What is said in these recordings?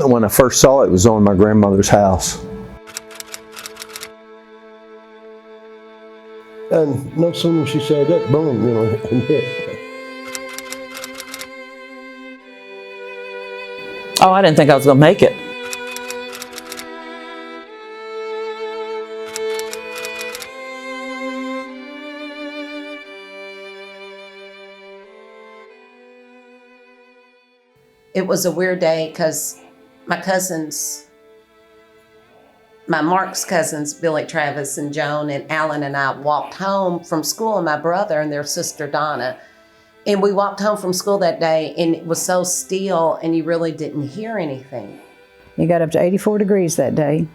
when I first saw it, it was on my grandmother's house. And no sooner she said that, boom, and hit. Oh, I didn't think I was going to make it. It was a weird day because my Mark's cousins, Billy, Travis, and Joan, and Alan and I walked home from school, and my brother and their sister Donna. And we walked home from school that day, and it was so still, and you really didn't hear anything. It got up to 84 degrees that day.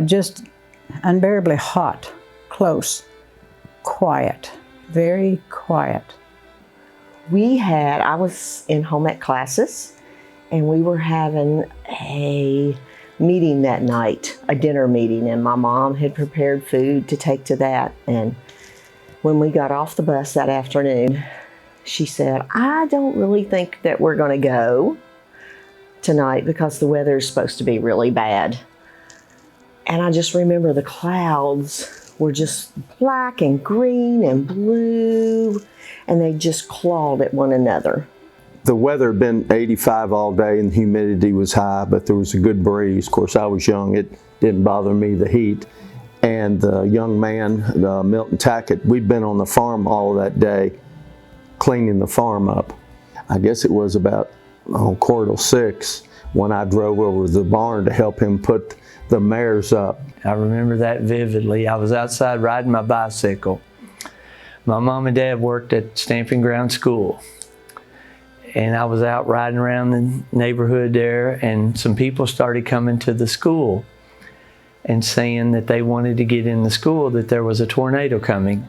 Just unbearably hot, close, quiet, very quiet. I was in home ec classes, and we were having a meeting that night, a dinner meeting, and my mom had prepared food to take to that. And when we got off the bus that afternoon, she said, I don't really think that we're going to go tonight because the weather is supposed to be really bad. And I just remember the clouds were just black and green and blue, and they just clawed at one another. The weather had been 85 all day and the humidity was high, but there was a good breeze. Of course, I was young. It didn't bother me, the heat. And the young man, Milton Tackett, we'd been on the farm all that day cleaning the farm up. I guess it was about 6:15 when I drove over to the barn to help him put the mares up. I remember that vividly. I was outside riding my bicycle. My mom and dad worked at Stamping Ground School, and I was out riding around the neighborhood there, and some people started coming to the school and saying that they wanted to get in the school, that there was a tornado coming.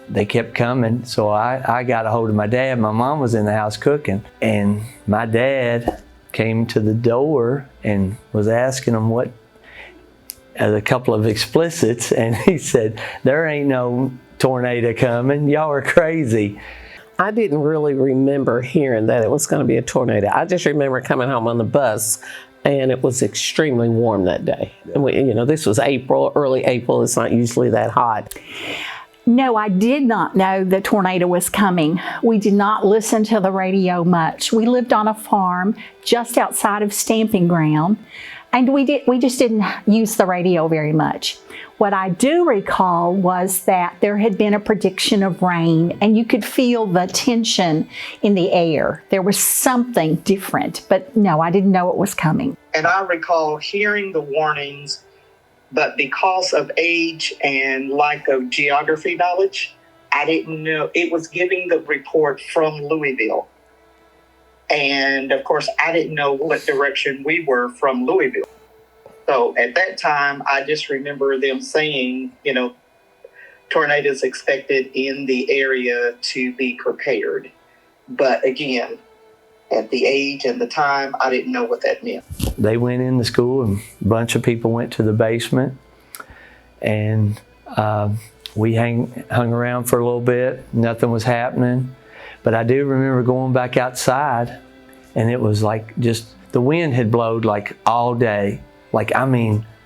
They kept coming, so I got a hold of my dad. My mom was in the house cooking, and my dad came to the door and was asking them what, a couple of explicits, and he said, there ain't no tornado coming, y'all are crazy. I didn't really remember hearing that it was going to be a tornado. I just remember coming home on the bus, and it was extremely warm that day. And this was April, early April. It's not usually that hot. No, I did not know the tornado was coming. We did not listen to the radio much. We lived on a farm just outside of Stamping Ground, and we just didn't use the radio very much. What I do recall was that there had been a prediction of rain, and you could feel the tension in the air. There was something different, but no, I didn't know it was coming. And I recall hearing the warnings, but because of age and lack of geography knowledge, I didn't know. It was giving the report from Louisville. And of course, I didn't know what direction we were from Louisville. So at that time, I just remember them saying, tornadoes expected in the area to be prepared. But again, at the age and the time, I didn't know what that meant. They went in the school, and a bunch of people went to the basement, and we hung around for a little bit. Nothing was happening. But I do remember going back outside, and it was like just the wind had blowed like all day.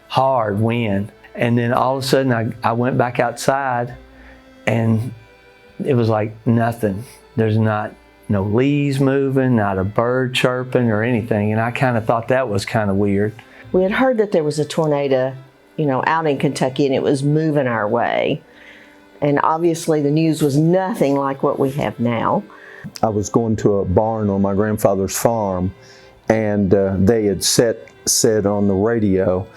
Hard wind. And then all of a sudden I went back outside, and it was like nothing. There's no leaves moving, not a bird chirping or anything. And I kind of thought that was kind of weird. We had heard that there was a tornado, out in Kentucky, and it was moving our way. And obviously the news was nothing like what we have now. I was going to a barn on my grandfather's farm, and they had said on the radio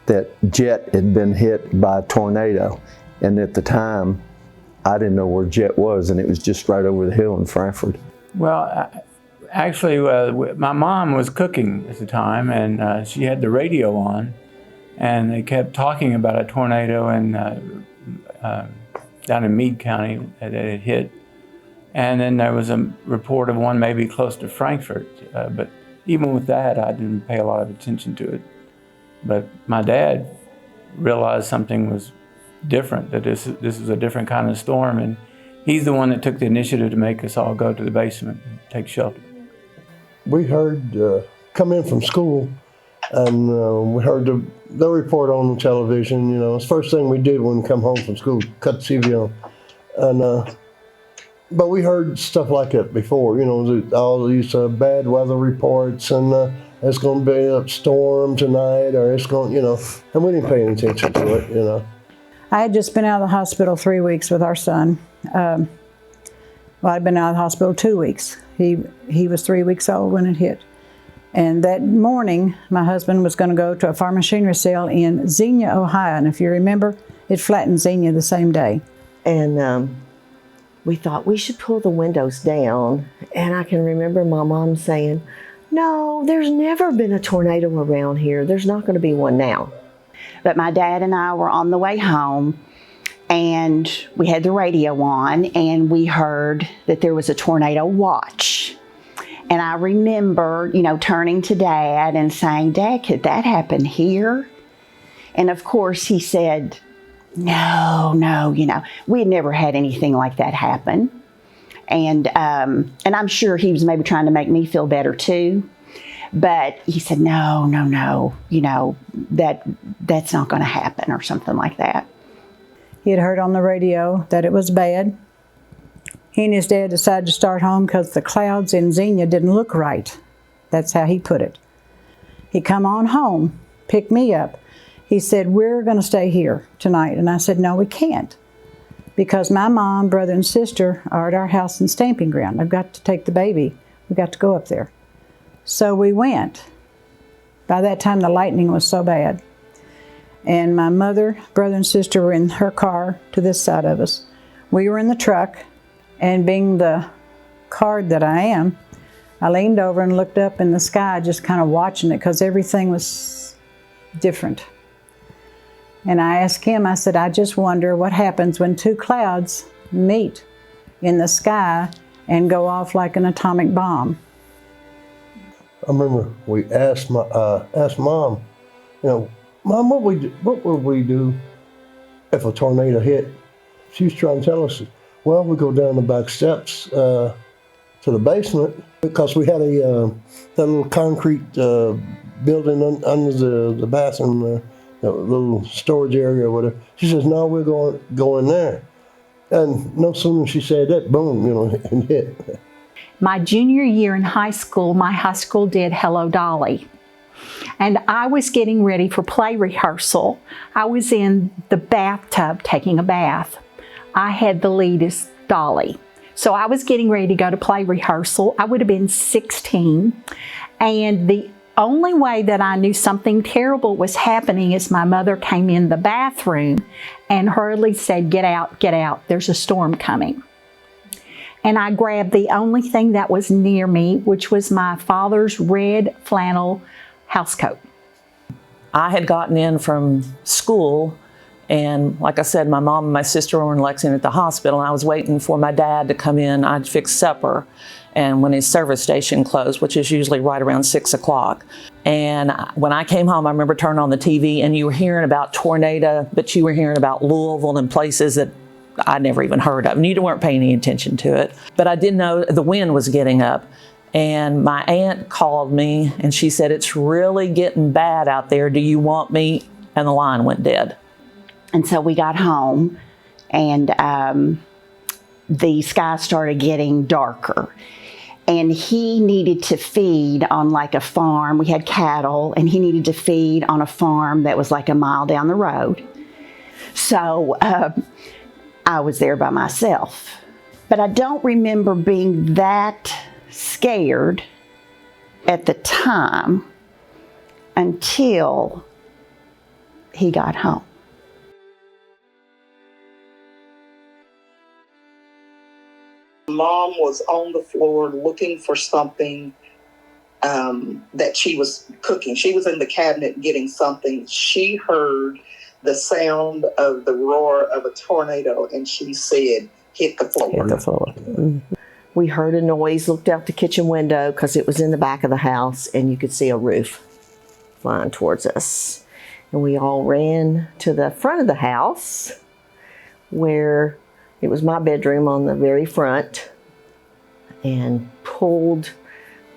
that Jet had been hit by a tornado. And at the time, I didn't know where Jet was, and it was just right over the hill in Frankfort. Well, actually, my mom was cooking at the time, and she had the radio on, and they kept talking about a tornado down in Meade County that had hit. And then there was a report of one maybe close to Frankfort, but even with that, I didn't pay a lot of attention to it. But my dad realized something was different, that this is a different kind of storm, and he's the one that took the initiative to make us all go to the basement and take shelter. We heard come in from school, and we heard the report on the television. You know, it's the first thing we did when we come home from school, cut the TV on. And but we heard stuff like that before. You know, all these bad weather reports, and it's going to be a storm tonight, or it's going, you know, and we didn't pay any attention to it. You know. I had just been out of the hospital 3 weeks with our son. Well, I'd been out of the hospital 2 weeks. He was 3 weeks old when it hit. And that morning, my husband was going to go to a farm machinery sale in Xenia, Ohio. And if you remember, it flattened Xenia the same day. And we thought we should pull the windows down. And I can remember my mom saying, "No, there's never been a tornado around here. There's not going to be one now." But my dad and I were on the way home, and we had the radio on, and we heard that there was a tornado watch. And I remember, you know, turning to Dad and saying, "Dad, could that happen here?" And of course he said, no, you know, we had never had anything like that happen. And I'm sure he was maybe trying to make me feel better too. But he said, no, you know, that's not going to happen, or something like that. He had heard on the radio that it was bad. He and his dad decided to start home because the clouds in Xenia didn't look right. That's how he put it. He come on home, picked me up. He said, "We're going to stay here tonight." And I said, "No, we can't. Because my mom, brother, and sister are at our house in Stamping Ground. I've got to take the baby. We've got to go up there." So we went. By that time, the lightning was so bad. And my mother, brother, and sister were in her car to this side of us. We were in the truck, and being the card that I am, I leaned over and looked up in the sky, just kind of watching it, because everything was different. And I asked him, I said, "I just wonder what happens when two clouds meet in the sky and go off like an atomic bomb." I remember we asked Mom, you know, "Mom, what would we do if a tornado hit?" She was trying to tell us, "Well, we go down the back steps to the basement," because we had that little concrete building under the bathroom, that little storage area or whatever. She says, "No, we're go in there." And no sooner she said that, boom, you know, and hit. My junior year in high school, my high school did Hello Dolly. And I was getting ready for play rehearsal. I was in the bathtub taking a bath. I had the lead as Dolly. So I was getting ready to go to play rehearsal. I would have been 16. And the only way that I knew something terrible was happening is my mother came in the bathroom and hurriedly said, get out, there's a storm coming." And I grabbed the only thing that was near me, which was my father's red flannel housecoat. I had gotten in from school, and like I said, my mom and my sister were in Lexington at the hospital, and I was waiting for my dad to come in. I'd fix supper, and when his service station closed, which is usually right around 6 o'clock. And when I came home, I remember turning on the TV, and you were hearing about tornado, but you were hearing about Louisville and places that I'd never even heard of, and you weren't paying any attention to it. But I did know the wind was getting up. And my aunt called me and she said, "It's really getting bad out there. Do you want me?" And the line went dead. And so we got home, and the sky started getting darker. And he needed to feed on like a farm. We had cattle, and he needed to feed on a farm that was like a mile down the road. So I was there by myself. But I don't remember being that scared at the time until he got home. Mom was on the floor looking for something that she was cooking. She was in the cabinet getting something. She heard the sound of the roar of a tornado, and she said, "Hit the floor." Hit the floor. Mm-hmm. We heard a noise, looked out the kitchen window because it was in the back of the house, and you could see a roof flying towards us. And we all ran to the front of the house, where it was my bedroom on the very front, and pulled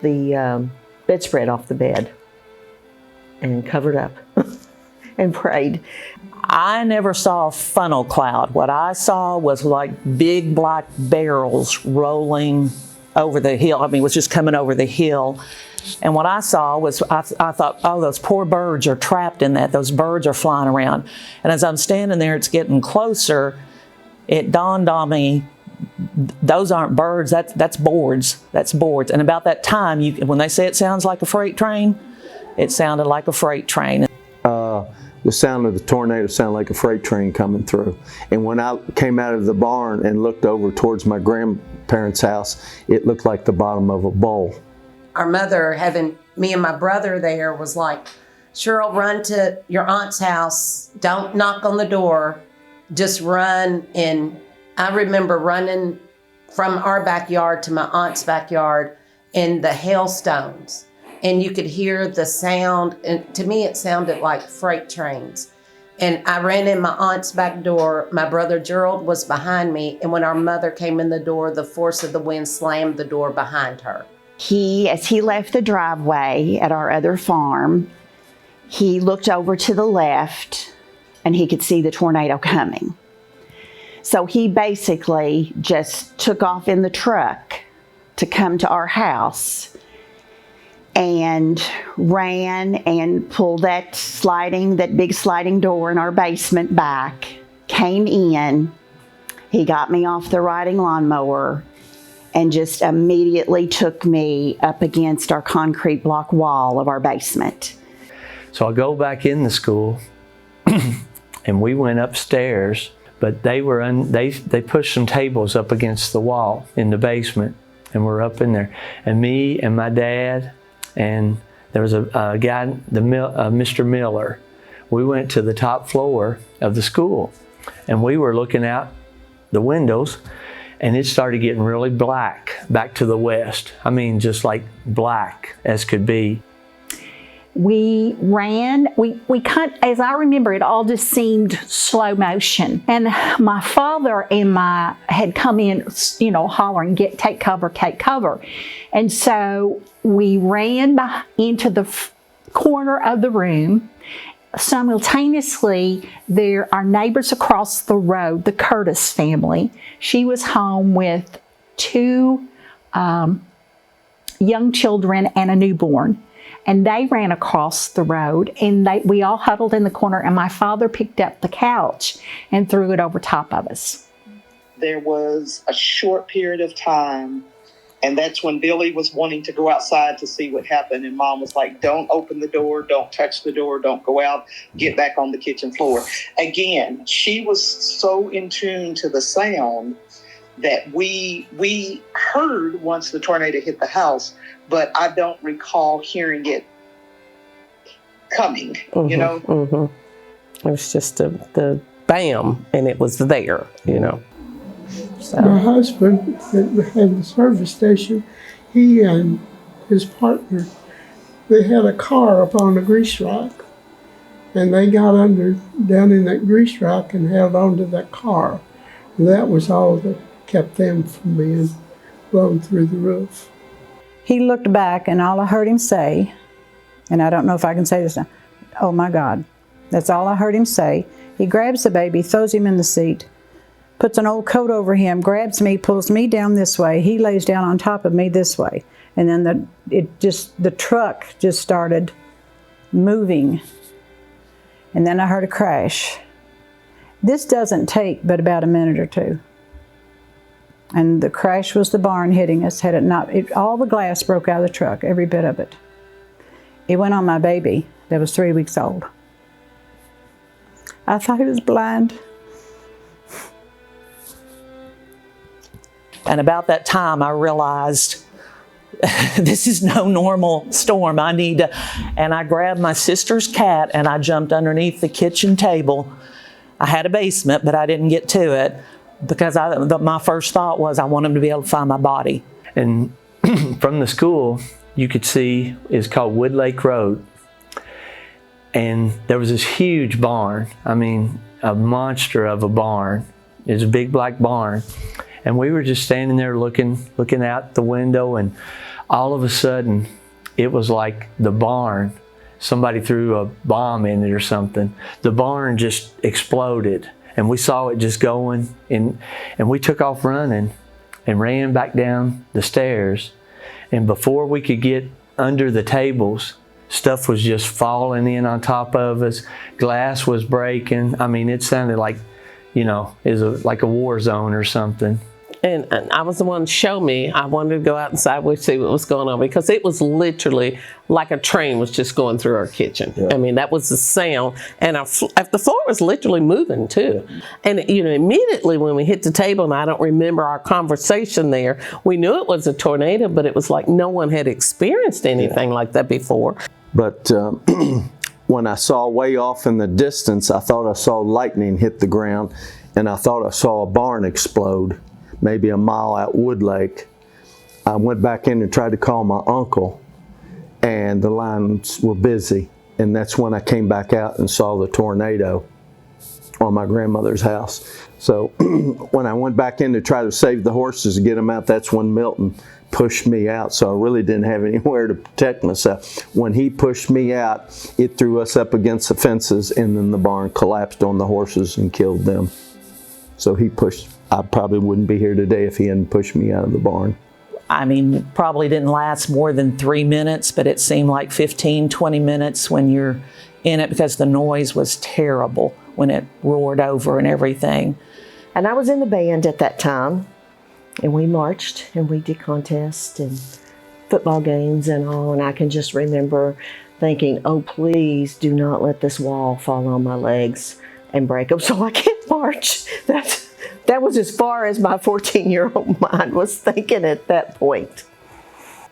the bedspread off the bed and covered up and prayed. I never saw a funnel cloud. What I saw was like big black barrels rolling over the hill. I mean, it was just coming over the hill. And what I saw was, I thought, oh, those poor birds are trapped in that. Those birds are flying around. And as I'm standing there, it's getting closer, it dawned on me, those aren't birds, that's boards. That's boards. And about that time, when they say it sounds like a freight train, it sounded like a freight train. The sound of the tornado sounded like a freight train coming through. And when I came out of the barn and looked over towards my grandparents' house, it looked like the bottom of a bowl. Our mother, having me and my brother there, was like, Cheryl, run to your aunt's house. Don't knock on the door. Just run. And I remember running from our backyard to my aunt's backyard in the hailstones. And you could hear the sound, and to me it sounded like freight trains. And I ran in my aunt's back door. My brother Gerald was behind me, and when our mother came in the door, the force of the wind slammed the door behind her. As he left the driveway at our other farm, he looked over to the left and he could see the tornado coming. So he basically just took off in the truck to come to our house and ran and pulled that big sliding door in our basement back, came in. He got me off the riding lawnmower and just immediately took me up against our concrete block wall of our basement. So I go back in the school and we went upstairs, but they pushed some tables up against the wall in the basement, and we're up in there. And me and my dad, and there was a guy, Mr. Miller. We went to the top floor of the school, and we were looking out the windows, and it started getting really black back to the west. I mean, just like black as could be. We ran, as I remember, it all just seemed slow motion. And my father had come in, hollering, take cover, take cover. And so we ran into the corner of the room. Simultaneously, our neighbors across the road, the Curtis family, she was home with 2 young children and a newborn. And they ran across the road, and we all huddled in the corner, and my father picked up the couch and threw it over top of us. There was a short period of time, and that's when Billy was wanting to go outside to see what happened, and Mom was like, don't open the door, don't touch the door, don't go out, get back on the kitchen floor. Again, she was so in tune to the sound that we heard once the tornado hit the house, but I don't recall hearing it coming, It was just the bam, and it was there, So. My husband had the service station. He and his partner, they had a car up on a grease rock, and they got down in that grease rock and held onto that car. And that was all that kept them from being blown through the roof. He looked back, and all I heard him say, and I don't know if I can say this now, oh my God. That's all I heard him say. He grabs the baby, throws him in the seat, puts an old coat over him, grabs me, pulls me down this way. He lays down on top of me this way. And then the truck just started moving. And then I heard a crash. This doesn't take but about a minute or two. And the crash was the barn hitting us. Had it not, all the glass broke out of the truck, every bit of it. It went on my baby that was 3 weeks old. I thought he was blind. And about that time, I realized this is no normal storm. And I grabbed my sister's cat and I jumped underneath the kitchen table. I had a basement, but I didn't get to it because my first thought was I want him to be able to find my body. And from the school, you could see, it's called Wood Lake Road. And there was this huge barn. I mean, a monster of a barn. It was a big black barn. And we were just standing there looking out the window, and all of a sudden, It was like the barn, somebody threw a bomb in it or something. The barn just exploded, and we saw it just going, and we took off running and ran back down the stairs. And before we could get under the tables, stuff was just falling in on top of us. Glass was breaking. I mean, it sounded like, you know, it was like a war zone or something. And I was the one to show me. I wanted to go out inside and see what was going on, because it was literally like a train was just going through our kitchen. Yeah. I mean, that was the sound. And the floor was literally moving too. And, you know, immediately when we hit the table, and I don't remember our conversation there, we knew it was a tornado, but it was like no one had experienced anything like that before. But when I saw way off in the distance, I thought I saw lightning hit the ground, and I thought I saw a barn explode, maybe a mile out Wood Lake. I went back in and tried to call my uncle, and the lines were busy. And that's when I came back out and saw the tornado on my grandmother's house. So when I went back in to try to save the horses and get them out, that's when Milton pushed me out. So I really didn't have anywhere to protect myself. When he pushed me out, it threw us up against the fences, and then the barn collapsed on the horses and killed them. So he pushed. I probably wouldn't be here today if he hadn't pushed me out of the barn. I mean, probably didn't last more than 3 minutes, but it seemed like 15, 20 minutes when you're in it, because the noise was terrible when it roared over and everything. And I was in the band at that time, and we marched and we did contests and football games and all, and I can just remember thinking, oh, please do not let this wall fall on my legs and break them so I can't march. That was as far as my 14-year-old mind was thinking at that point.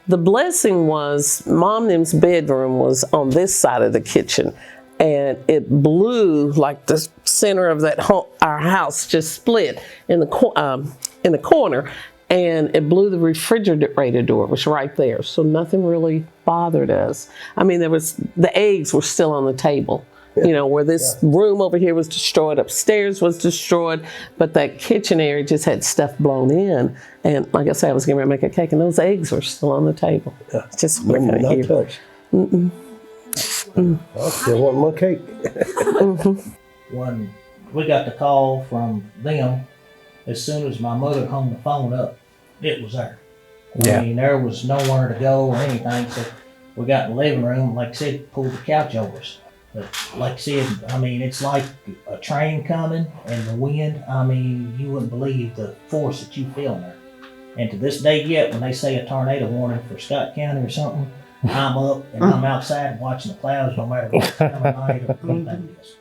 The blessing was Mom and Them's bedroom was on this side of the kitchen, and it blew like the center of that our house just split in the corner, and it blew the refrigerator door. It was right there, so nothing really bothered us. I mean, the eggs were still on the table. Yeah. You know, where this room over here was destroyed, upstairs was destroyed, but that kitchen area just had stuff blown in. And like I said, I was getting ready to make a cake, and those eggs were still on the table. Yeah. It's just weird. Not touched. I still want my cake. When we got the call from them, as soon as my mother hung the phone up, it was there. I mean, there was nowhere to go or anything, so we got in the living room, like I said, pulled the couch over us. But like I said, I mean, it's like a train coming and the wind. I mean, you wouldn't believe the force that you feel in there. And to this day yet, when they say a tornado warning for Scott County or something, I'm up and I'm outside watching the clouds no matter what time of night or anything is.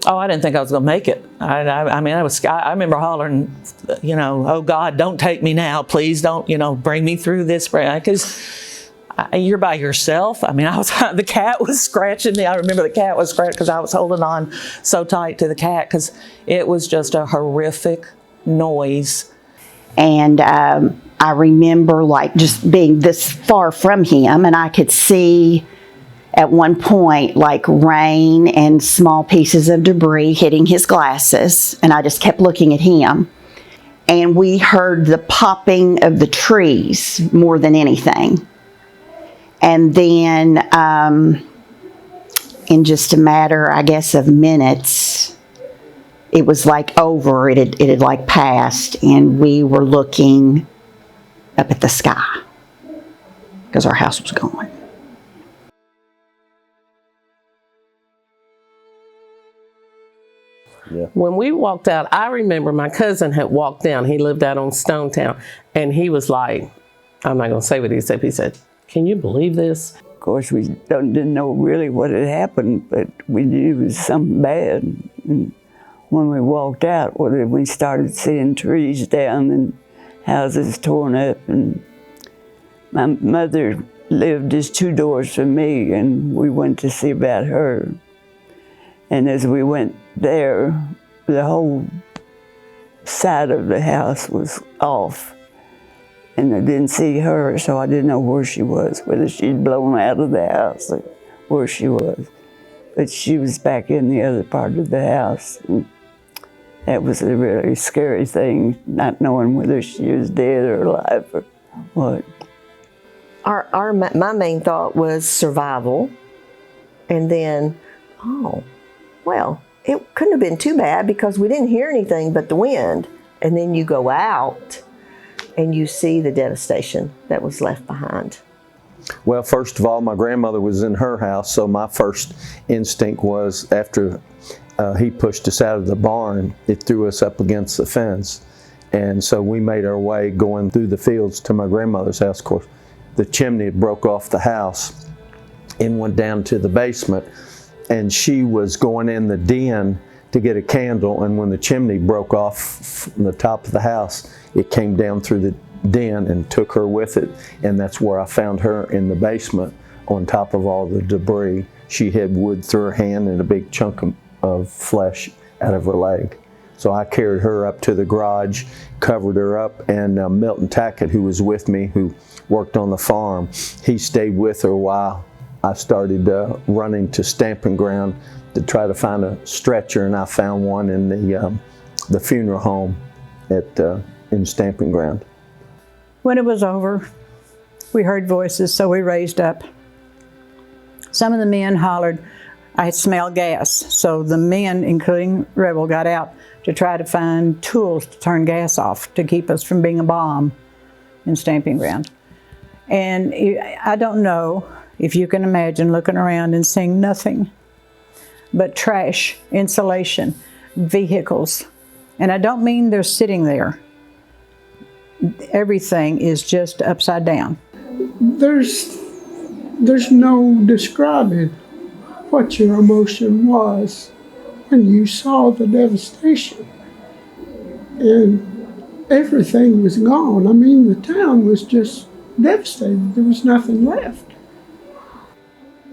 Oh, I didn't think I was going to make it. I mean, I remember hollering, you know, oh God, don't take me now. Please don't, you know, bring me through this. Because you're by yourself. I mean, the cat was scratching me. I remember the cat was scratching because I was holding on so tight to the cat because it was just a horrific noise. And I remember like just being this far from him, and I could see at one point like rain and small pieces of debris hitting his glasses, and I just kept looking at him. And we heard the popping of the trees more than anything. And then in just a matter, I guess, of minutes, it was like over. It had like passed, and we were looking up at the sky because our house was gone. Yeah. When we walked out, I remember my cousin had walked down. He lived out on Stonetown, and he was like, I'm not going to say what he said. He said, can you believe this? Of course, we didn't know really what had happened, but we knew it was something bad. And when we walked out, we started seeing trees down and houses torn up. And my mother lived just 2 doors from me, and we went to see about her. And as we went there, the whole side of the house was off. And I didn't see her, so I didn't know where she was, whether she'd blown out of the house or where she was. But she was back in the other part of the house. And that was a really scary thing, not knowing whether she was dead or alive or what. my main thought was survival. And then, oh, well, it couldn't have been too bad because we didn't hear anything but the wind. And then you go out and you see the devastation that was left behind. Well, first of all, my grandmother was in her house, so my first instinct was after he pushed us out of the barn, it threw us up against the fence. And so we made our way going through the fields to my grandmother's house. Of course, the chimney had broke off the house and went down to the basement. And she was going in the den to get a candle, and when the chimney broke off from the top of the house, it came down through the den and took her with it. And that's where I found her, in the basement on top of all the debris. She had wood through her hand and a big chunk of flesh out of her leg. So I carried her up to the garage, covered her up, and Milton Tackett, who was with me, who worked on the farm, he stayed with her while I started running to Stamping Ground to try to find a stretcher, and I found one in the funeral home in Stamping Ground. When it was over, we heard voices, so we raised up. Some of the men hollered, I smell gas. So the men, including Rebel, got out to try to find tools to turn gas off to keep us from being a bomb in Stamping Ground. And I don't know if you can imagine looking around and seeing nothing but trash, insulation, vehicles. And I don't mean they're sitting there. Everything is just upside down. There's no describing what your emotion was when you saw the devastation. And everything was gone. I mean, the town was just devastated. There was nothing left.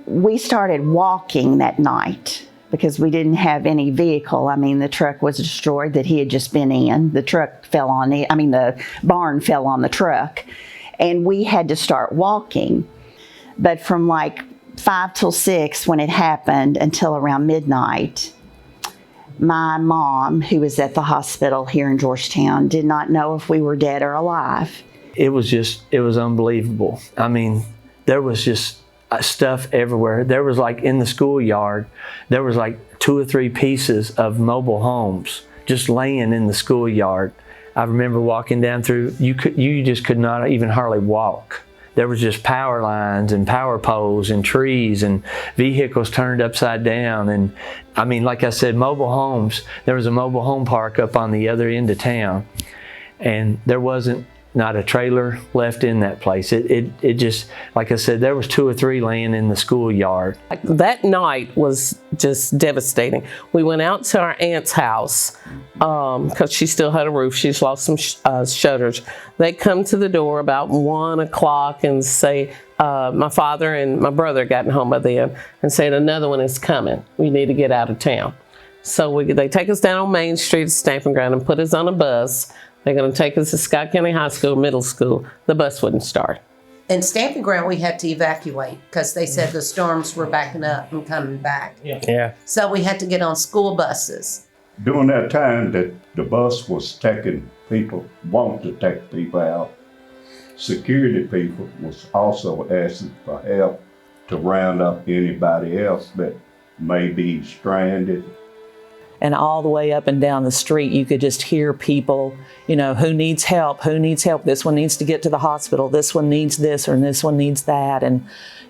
We started walking that night because we didn't have any vehicle. I mean, the truck was destroyed that he had just been in. The truck fell on it. I mean, the barn fell on the truck. And we had to start walking. But from like 5 till 6 when it happened until around midnight, my mom, who was at the hospital here in Georgetown, did not know if we were dead or alive. It was unbelievable. I mean, there was just stuff everywhere. There was like in the schoolyard, there was like 2 or 3 pieces of mobile homes just laying in the schoolyard. I remember walking down through, you just could not even hardly walk. There was just power lines and power poles and trees and vehicles turned upside down. And I mean, like I said, mobile homes, there was a mobile home park up on the other end of town. And there wasn't not a trailer left in that place. It just, like I said, there was 2 or 3 laying in the schoolyard. That night was just devastating. We went out to our aunt's house because she still had a roof. She's lost some shutters. They come to the door about 1 o'clock and say, my father and my brother had gotten home by then, and said, another one is coming. We need to get out of town. So they take us down on Main Street to Stamping Ground and put us on a bus. They're going to take us to Scott County High School, middle school. The bus wouldn't start. In Stamping Ground, we had to evacuate because they said the storms were backing up and coming back. Yeah. So we had to get on school buses. During that time that the bus was taking people, wanting to take people out, security people was also asking for help to round up anybody else that may be stranded. And all the way up and down the street, you could just hear people, who needs help, this one needs to get to the hospital, this one needs this, or this one needs that. And,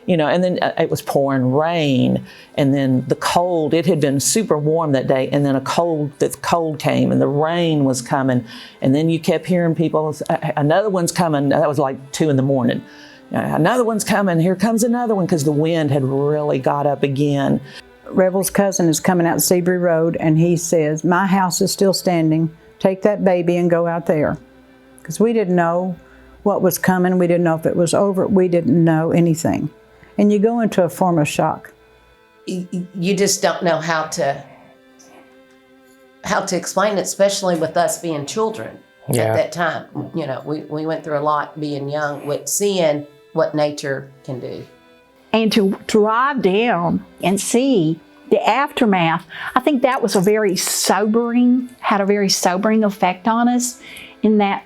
and then it was pouring rain, and then the cold, it had been super warm that day, and then the cold came, and the rain was coming, and then you kept hearing people, another one's coming, that was like 2 a.m. Another one's coming, here comes another one, because the wind had really got up again. Rebel's cousin is coming out Seabury Road, and he says, my house is still standing. Take that baby and go out there. Because we didn't know what was coming. We didn't know if it was over. We didn't know anything. And you go into a form of shock. You just don't know how to explain it, especially with us being children at that time. We went through a lot being young with seeing what nature can do. And to drive down and see the aftermath, I think that was had a very sobering effect on us, in that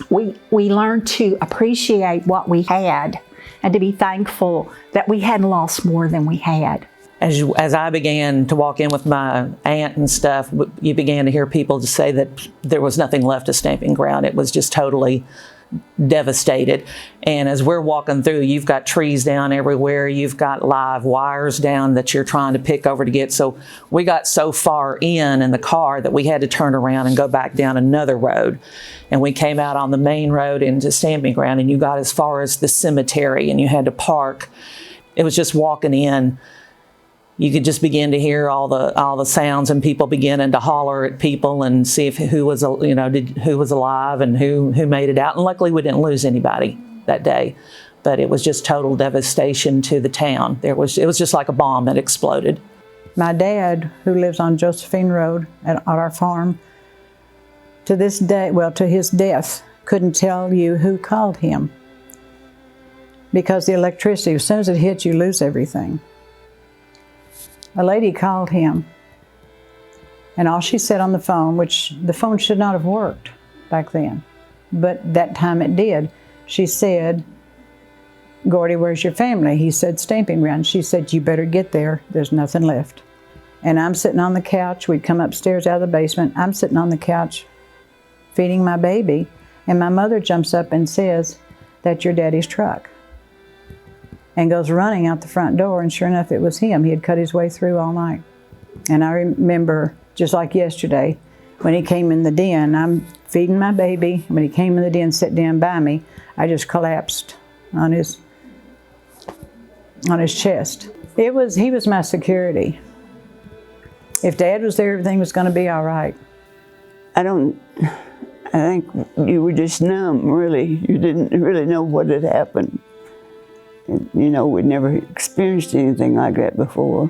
we learned to appreciate what we had and to be thankful that we hadn't lost more than we had. As I began to walk in with my aunt and stuff, you began to hear people just say that there was nothing left of Stamping Ground. It was just totally devastated. And as we're walking through, you've got trees down everywhere. You've got live wires down that you're trying to pick over to get. So we got so far in the car that we had to turn around and go back down another road. And we came out on the main road into Stamping Ground, and you got as far as the cemetery, and you had to park. It was just walking in. You could just begin to hear all the sounds and people beginning to holler at people and see if who was alive and who made it out. And luckily, we didn't lose anybody that day, but it was just total devastation to the town. It was just like a bomb that exploded. My dad, who lives on Josephine Road at our farm, to this day, well, to his death, couldn't tell you who called him because the electricity, as soon as it hits, you lose everything. A lady called him, and all she said on the phone, which the phone should not have worked back then, but that time it did. She said, "Gordy, where's your family?" He said, "Stamping Ground." She said, "You better get there. There's nothing left." And I'm sitting on the couch. We'd come upstairs out of the basement. I'm sitting on the couch feeding my baby, and my mother jumps up and says, "That's your daddy's truck." And goes running out the front door, and sure enough, it was him. He had cut his way through all night. And I remember, just like yesterday, when he came in the den, I'm feeding my baby. When he came in the den, sat down by me, I just collapsed on his chest. He was my security. If Dad was there, everything was going to be all right. I think you were just numb, really. You didn't really know what had happened. You know, we'd never experienced anything like that before.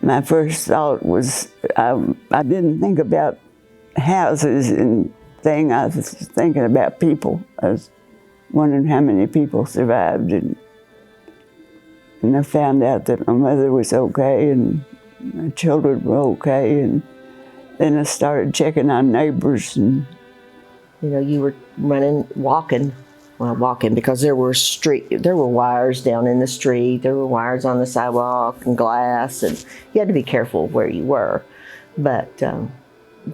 My first thought was, I didn't think about houses and things. I was thinking about people. I was wondering how many people survived. And I found out that my mother was okay and my children were okay. And then I started checking on neighbors. And you know, you were walking because there were wires down in the street, there were wires on the sidewalk and glass, and you had to be careful where you were, but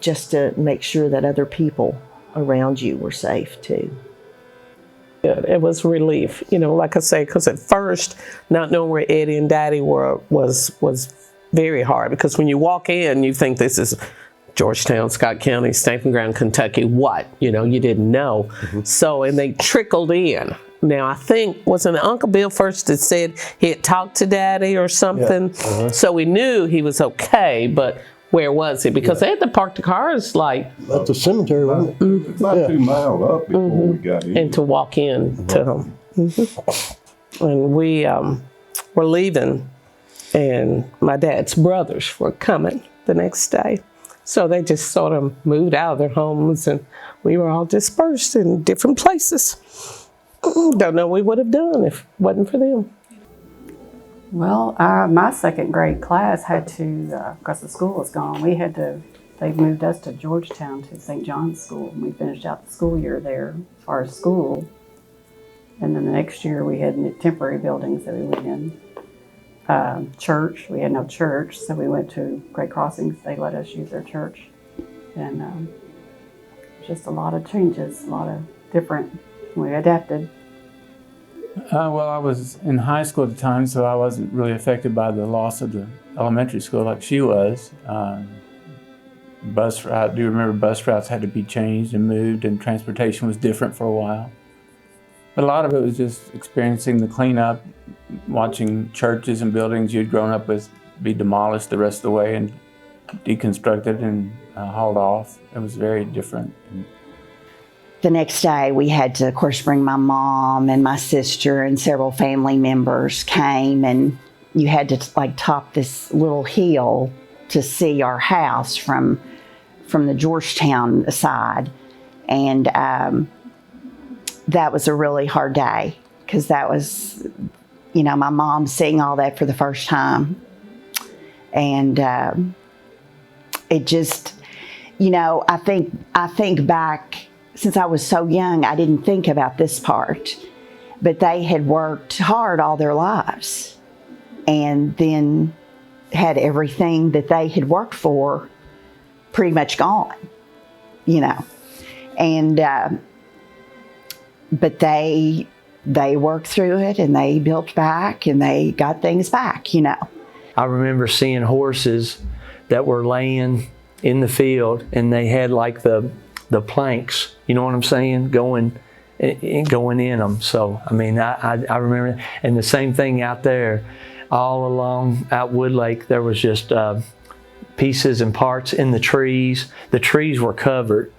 just to make sure that other people around you were safe too. Yeah, it was relief, you know, like I say, because at first, not knowing where Eddie and Daddy were was very hard, because when you walk in, you think this is Georgetown, Scott County, Stamping Ground, Kentucky, what? You know, you didn't know. Mm-hmm. So, and they trickled in. Now, I think, wasn't it Uncle Bill first that said he had talked to Daddy or something? Yeah. Uh-huh. So we knew he was okay, but where was he? Because they had to park the cars like... At the cemetery, wasn't it? About 2 miles up before we got in. And to walk in to him. Mm-hmm. And we were leaving, and my dad's brothers were coming the next day. So they just sort of moved out of their homes, and we were all dispersed in different places. Don't know what we would have done if it wasn't for them. Well, my second grade class had to, because the school was gone, they moved us to Georgetown to St. John's School, and we finished out the school year there as far as school. And then the next year we had temporary buildings that we went in. Church, we had no church, so we went to Great Crossings. They let us use their church, and just a lot of changes, a lot of different. We adapted. Well, I was in high school at the time, so I wasn't really affected by the loss of the elementary school like she was. I do remember bus routes had to be changed and moved, and transportation was different for a while. But a lot of it was just experiencing the cleanup, watching churches and buildings you'd grown up with be demolished the rest of the way and deconstructed and hauled off. It was very different. The next day we had to, of course, bring my mom and my sister, and several family members came, and you had to like top this little hill to see our house from the Georgetown side. And that was a really hard day, because that was, you know, my mom seeing all that for the first time. And it you know, I think back, since I was so young, I didn't think about this part, but they had worked hard all their lives and then had everything that they had worked for pretty much gone, you know. And but they worked through it, and they built back, and they got things back, you know. I remember seeing horses that were laying in the field, and they had like the planks, you know what I'm saying, going in them. So I mean, I remember, and the same thing out there, all along out Wood Lake, there was just pieces and parts in the trees. The trees were covered.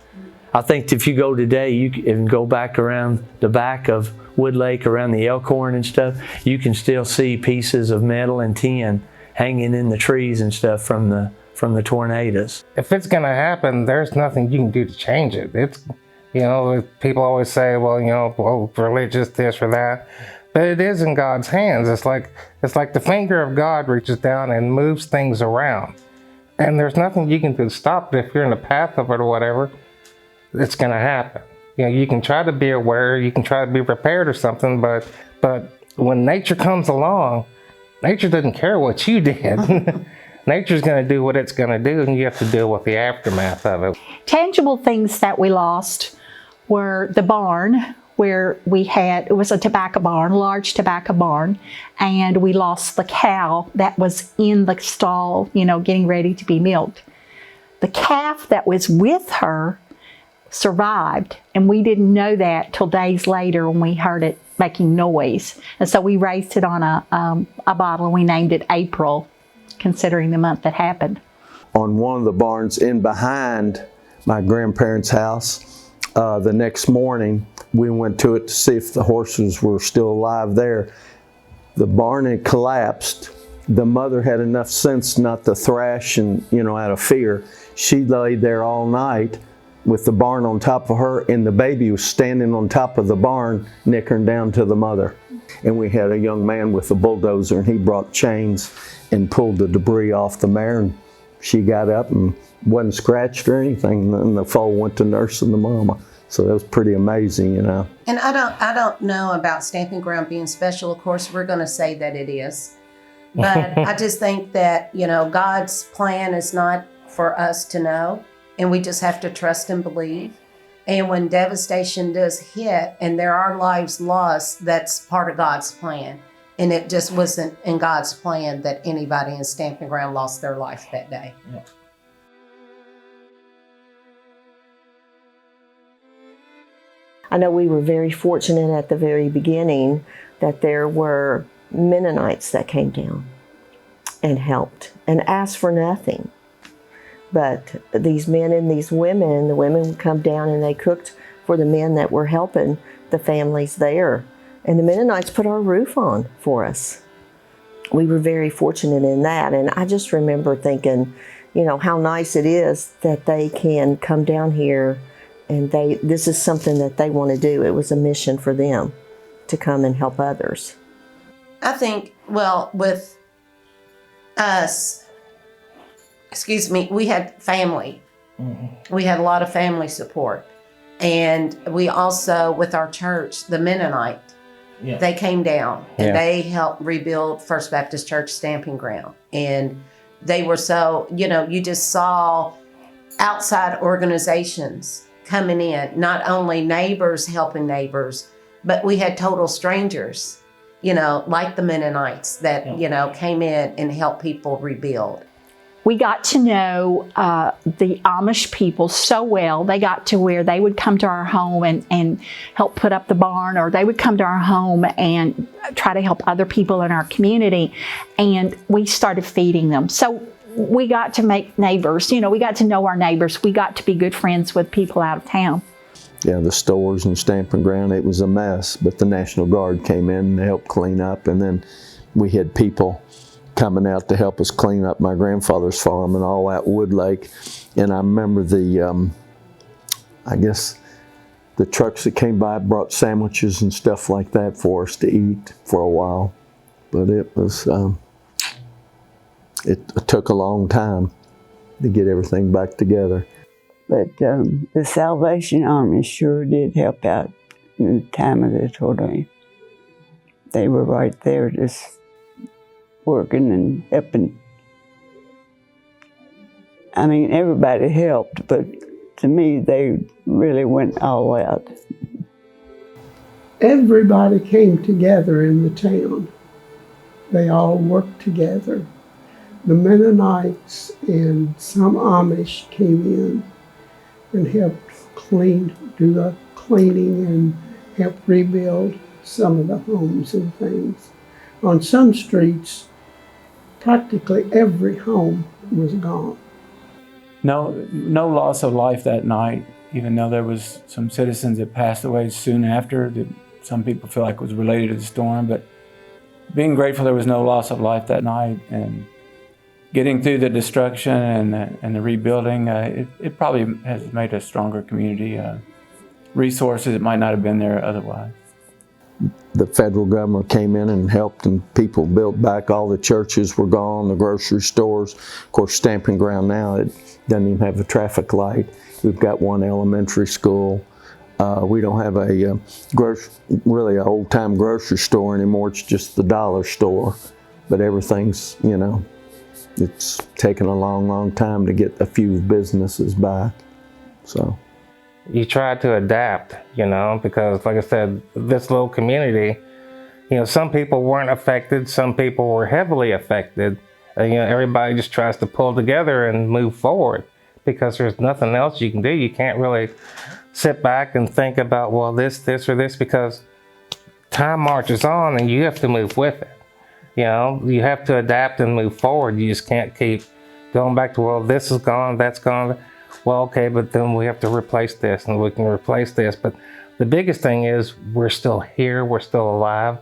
I think if you go today, you can go back around the back of Wood Lake, around the Elkhorn and stuff, you can still see pieces of metal and tin hanging in the trees and stuff from the tornadoes. If it's going to happen, there's nothing you can do to change it. It's, you know, people always say, well, you know, well, religious this or that, but it is in God's hands. It's like the finger of God reaches down and moves things around, and there's nothing you can do to stop it. If you're in the path of it or whatever, it's going to happen. You know, you can try to be aware, you can try to be prepared or something, but when nature comes along, nature doesn't care what you did. Nature's going to do what it's going to do, and you have to deal with the aftermath of it. Tangible things that we lost were the barn, where it was a tobacco barn, large tobacco barn, and we lost the cow that was in the stall, you know, getting ready to be milked. The calf that was with her survived, and we didn't know that till days later when we heard it making noise. And so we raised it on a bottle, and we named it April, considering the month that happened. On one of the barns in behind my grandparents' house, the next morning we went to it to see if the horses were still alive there. The barn had collapsed. The mother had enough sense not to thrash and, you know, out of fear. She lay there all night with the barn on top of her, and the baby was standing on top of the barn, nickering down to the mother. And we had a young man with a bulldozer, and he brought chains and pulled the debris off the mare, and she got up and wasn't scratched or anything, and the foal went to nursing the mama. So that was pretty amazing, you know. And I don't know about Stamping Ground being special. Of course, we're going to say that it is. But I just think that, you know, God's plan is not for us to know, and we just have to trust and believe. And when devastation does hit and there are lives lost, that's part of God's plan. And it just wasn't in God's plan that anybody in Stamping Ground lost their life that day. Yeah. I know we were very fortunate at the very beginning that there were Mennonites that came down and helped and asked for nothing. But these men and these women, the women would come down and they cooked for the men that were helping the families there. And the Mennonites put our roof on for us. We were very fortunate in that. And I just remember thinking, you know, how nice it is that they can come down here and this is something that they want to do. It was a mission for them to come and help others. I think, well, with us, we had family. Mm-hmm. We had a lot of family support. And we also, with our church, the Mennonite, they came down and they helped rebuild First Baptist Church Stamping Ground. And they were so, you know, you just saw outside organizations coming in, not only neighbors helping neighbors, but we had total strangers, you know, like the Mennonites that, you know, came in and helped people rebuild. We got to know the Amish people so well. They got to where they would come to our home and help put up the barn, or they would come to our home and try to help other people in our community. And we started feeding them. So we got to make neighbors. You know, we got to know our neighbors. We got to be good friends with people out of town. Yeah, the stores and Stamping Ground, it was a mess. But the National Guard came in and helped clean up. And then we had people coming out to help us clean up my grandfather's farm and all at Wood Lake. And I remember I guess the trucks that came by brought sandwiches and stuff like that for us to eat for a while. But it was, it took a long time to get everything back together. But the Salvation Army sure did help out in the time of the tornado. They were right there just working and helping. I mean, everybody helped, but to me, they really went all out. Everybody came together in the town. They all worked together. The Mennonites and some Amish came in and helped do the cleaning and help rebuild some of the homes and things. On some streets, practically every home was gone. No loss of life that night, even though there was some citizens that passed away soon after that some people feel like was related to the storm. But being grateful there was no loss of life that night, and getting through the destruction and the rebuilding, it probably has made a stronger community. Resources that might not have been there otherwise. The federal government came in and helped, and people built back. All the churches were gone, the grocery stores. Of course, Stamping Ground now, it doesn't even have a traffic light. We've got one elementary school. We don't have a really an old-time grocery store anymore. It's just the dollar store. But everything's, you know, it's taken a long, long time to get a few businesses back. So you try to adapt, you know, because like I said, this little community, you know, some people weren't affected, some people were heavily affected. And, you know, everybody just tries to pull together and move forward because there's nothing else you can do. You can't really sit back and think about, well, this or this, because time marches on and you have to move with it. You know, you have to adapt and move forward. You just can't keep going back to, well, this is gone, that's gone. Well, okay, but then we have to replace this and we can replace this. But the biggest thing is we're still here, we're still alive,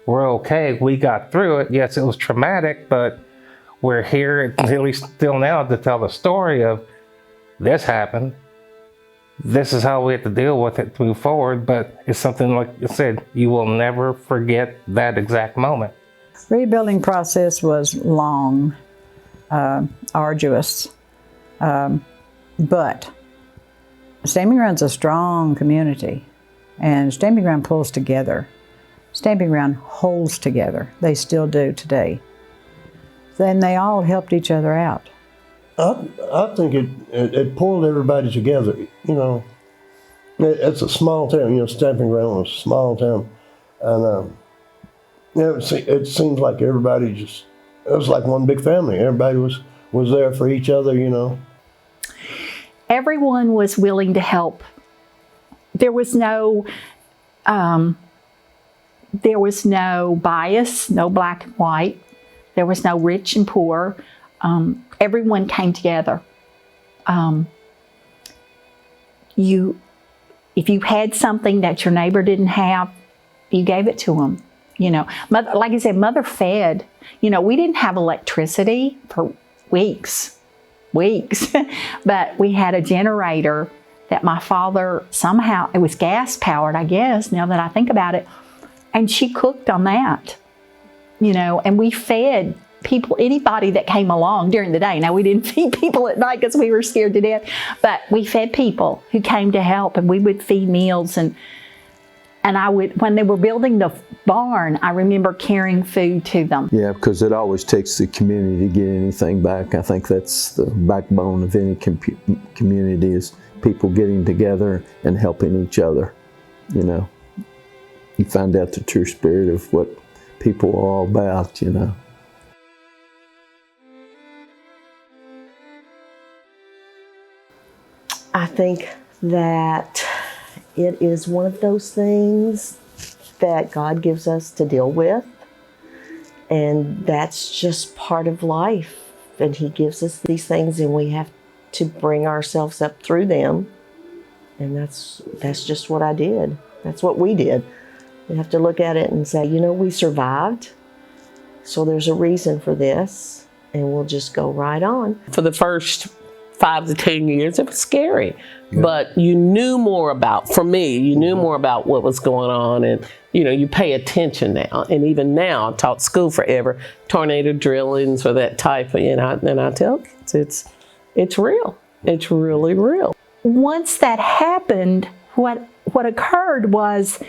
we're okay, we got through it. Yes, it was traumatic, but we're here at least still now to tell the story of this happened. This is how we have to deal with it to move forward, but it's something like you said, you will never forget that exact moment. Rebuilding process was long, arduous. But Stamping Ground's a strong community, and Stamping Ground pulls together. Stamping Ground holds together. They still do today. Then they all helped each other out. I think it pulled everybody together. You know, it's a small town. You know, Stamping Ground was a small town, and you know, it seems like everybody it was like one big family. Everybody was there for each other. You know. Everyone was willing to help. There was no bias, no black and white. There was no rich and poor. Everyone came together. If you had something that your neighbor didn't have, you gave it to them. You know, like I said, Mother fed. You know, we didn't have electricity for weeks, but we had a generator that my father somehow, it was gas powered, I guess, now that I think about it, and she cooked on that, you know, and we fed people, anybody that came along during the day. Now, we didn't feed people at night because we were scared to death, but we fed people who came to help, and we would feed meals, and I would, when they were building the barn, I remember carrying food to them. Yeah, because it always takes the community to get anything back. I think that's the backbone of any community, is people getting together and helping each other. You know, you find out the true spirit of what people are all about, you know. I think that it is one of those things that God gives us to deal with, and that's just part of life. And He gives us these things, and we have to bring ourselves up through them. And that's just what I did. That's what we did. We have to look at it and say, you know, we survived, so there's a reason for this, and we'll just go right on. For the first 5 to 10 years, it was scary. Yeah. But you knew more about, for me, you knew more about what was going on, and you know, you pay attention now. And even now, I taught school forever, tornado drillings or that type of, and I tell kids, it's real. It's really real. once that happened, what occurred was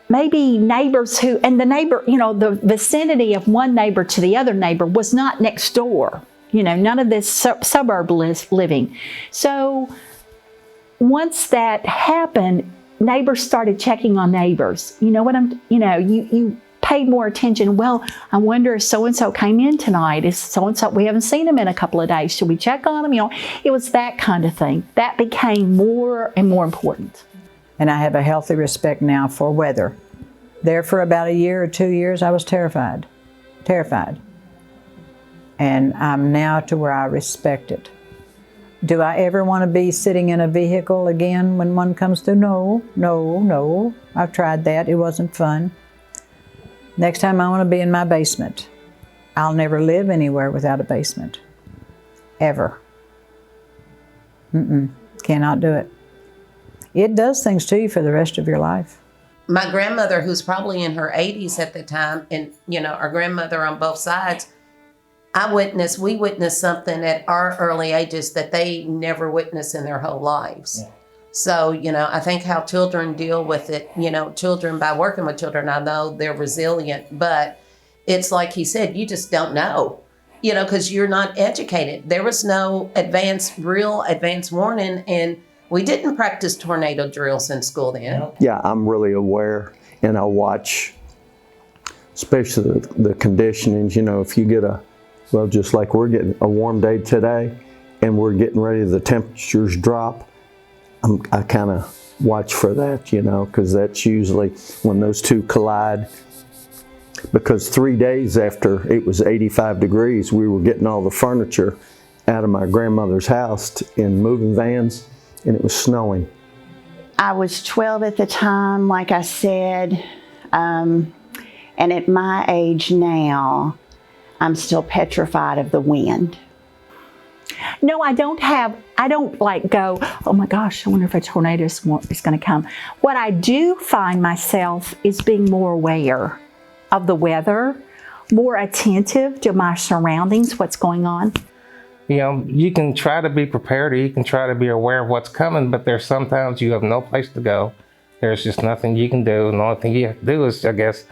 maybe neighbors and the neighbor, the vicinity of one neighbor to the other neighbor was not next door. None of this suburb living. So once that happened, neighbors started checking on neighbors. You paid more attention. Well, I wonder if so-and-so came in tonight. Is so-and-so, we haven't seen him in a couple of days. Should we check on him? It was that kind of thing. That became more and more important. And I have a healthy respect now for weather. There for about a year or 2 years, I was terrified. And I'm now to where I respect it. Do I ever want to be sitting in a vehicle again when one comes through? No. I've tried that. It wasn't fun. Next time I want to be in my basement. I'll never live anywhere without a basement. Ever. Cannot do it. It does things to you for the rest of your life. My grandmother, who's probably in her 80s at the time, and our grandmother on both sides, we witnessed something at our early ages that they never witnessed in their whole lives. Yeah. So, I think how children deal with it, children, by working with children, I know they're resilient, but it's like he said, you just don't know, because you're not educated. There was no real advanced warning, and we didn't practice tornado drills in school then. Yeah, I'm really aware, and I watch, especially the conditionings. If you get just like we're getting a warm day today, and we're getting ready, the temperatures drop, I kind of watch for that, because that's usually when those two collide. Because 3 days after it was 85 degrees, we were getting all the furniture out of my grandmother's house in moving vans, and it was snowing. I was 12 at the time, like I said, and at my age now, I'm still petrified of the wind. No, I don't go, oh my gosh, I wonder if a tornado is going to come. What I do find myself is being more aware of the weather, more attentive to my surroundings, what's going on. You can try to be prepared, or you can try to be aware of what's coming, but there's sometimes you have no place to go. There's just nothing you can do, and the only thing you have to do is, I guess,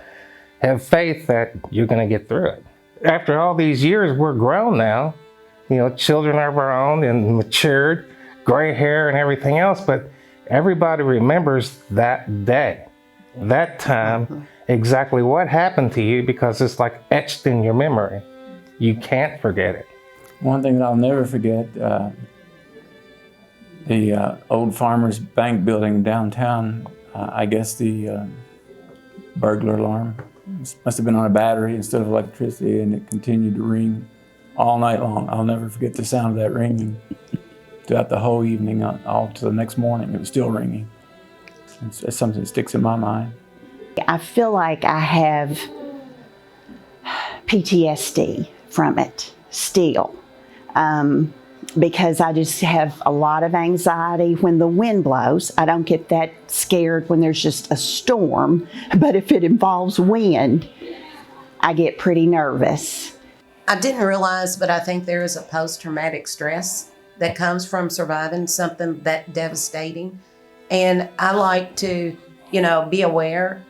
have faith that you're going to get through it. After all these years, we're grown now. Children of our own and matured, gray hair and everything else, but everybody remembers that day, that time, exactly what happened to you, because it's like etched in your memory. You can't forget it. One thing that I'll never forget, the old Farmers Bank building downtown, I guess the burglar alarm must have been on a battery instead of electricity, and it continued to ring all night long. I'll never forget the sound of that ringing throughout the whole evening, all to the next morning. It was still ringing. It's something that sticks in my mind. I feel like I have PTSD from it still, because I just have a lot of anxiety when the wind blows. I don't get that scared when there's just a storm, but if it involves wind, I get pretty nervous. I didn't realize, but I think there is a post-traumatic stress that comes from surviving something that devastating. And I like to, be aware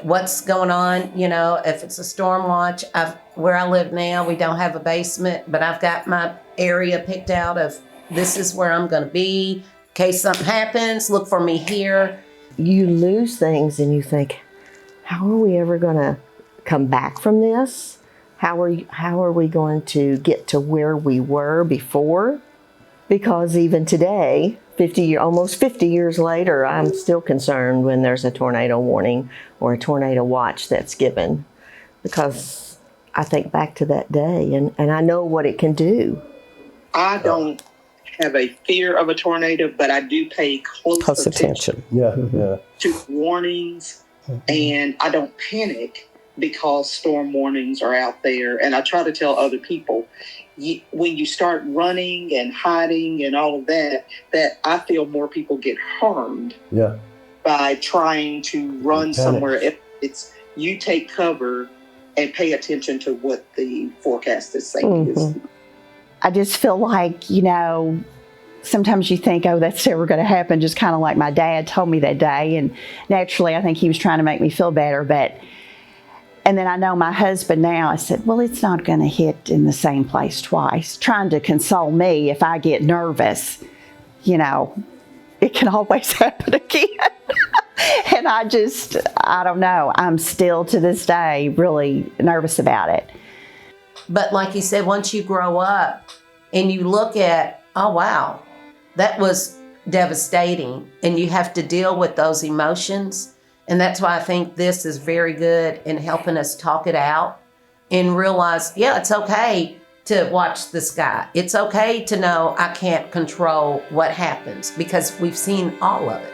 what's going on. If it's a storm watch, where I live now, we don't have a basement, but I've got my area picked out of this is where I'm going to be. In case something happens, look for me here. You lose things and you think, how are we ever going to come back from this? How are we going to get to where we were before? Because even today, almost 50 years later, I'm still concerned when there's a tornado warning or a tornado watch that's given, because I think back to that day and I know what it can do. I don't have a fear of a tornado, but I do pay close attention. To warnings, and I don't panic because storm warnings are out there. And I try to tell other people, when you start running and hiding and all of that I feel more people get harmed by trying to run somewhere. It's you take cover and pay attention to what the forecast is saying. I just feel like, sometimes you think, oh, that's never going to happen, just kind of like my dad told me that day. And naturally, I think he was trying to make me feel better. And then I know my husband now, I said, well, it's not going to hit in the same place twice. Trying to console me if I get nervous, you know, it can always happen again. And I don't know. I'm still to this day really nervous about it. But like you said, once you grow up and you look at, oh, wow, that was devastating, and you have to deal with those emotions. And that's why I think this is very good in helping us talk it out and realize, yeah, it's okay to watch the sky. It's okay to know I can't control what happens because we've seen all of it.